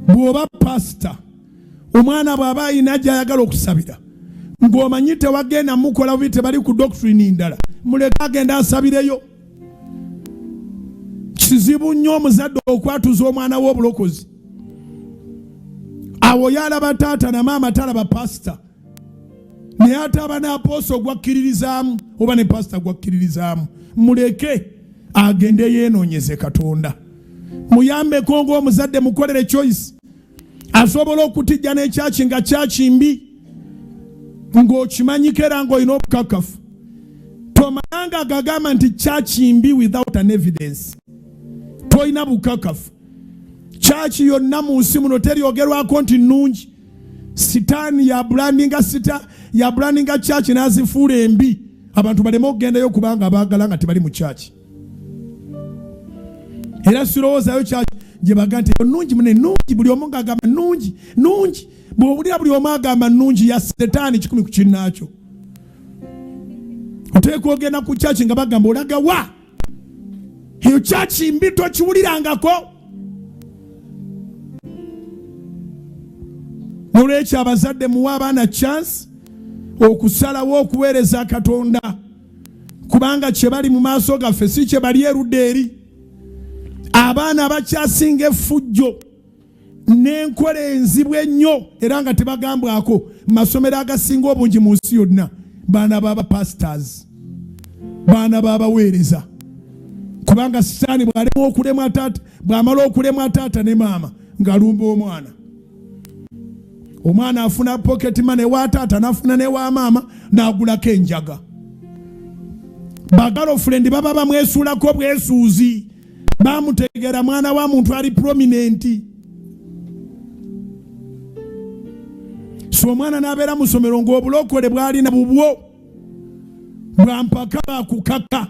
bw'oba pastor omwana bw'aba alina gyayagala okusabira ng'omanyi tewagenda mukola bubi tebali ku doctrine ndala muleke agenda asabireyo. Kizibu nnyo omuzadde okwatuza omwana w'obulokozi. Awo yalaba taata na maama talaba pastor. Naye ate aba ne aposo gwakkiririzaamu oba ne pastor gwakkiririzaamu. Muleke agende yeenoonyeze Katonda. Muyambeko ng'omuzadde mukolere choice. Asobola okutijja n'ekyaki nga kyaki mbi ng'okimanyiko era ng'olina obukakafu. Tomananga agagamba nti kyaki mbi without an evidence. Toyina bukakafu. Kyaki yonna mu nsi muno teryogerwako nti nnungi. Sitaani ya brandinga kyaki n'azifuula embi. Abantu baleme okugendayo kubanga abaagala nga tebali mu kyaki. Era sirowoozayo kyaki gye baga nti nnungi mune nnungi buli omu ng'agamba nnungi nnungi. Bw'owulira buli omu agamba nnungi ya setaani 10 ku kinnaakyo. Oteekwa ogenda ku kyaki nga bagamba olaga wa? Eyo kyaki mbi tokiwulirangako. Nolwekyo abazadde muwa abaana chance okusalawo okuweereza Katonda kubanga kye bali mu maaso gaffe si kye bali erudde eri. Abaana abakyasinga effujjo n'enkola enzibwa ennyo era nga tebagambwako mu masomero agasinga obungi mu nsi yonna baana baba pastors, baana babaweereza. Kubanga sitaani bw'amala okulema taata ne maama ng'alumba omwana. Omwana afuna pocket money wa taata n'afuna ne wa maama n'agulako enjaga. Bagirlfriend baba bamwesuulako bwesuuzi. Bamutegera mwana wa muntu ali prominent. So omwana n'abeera mu ssomero ng'obulokole bw'alina bubwo bwampaka akukaka.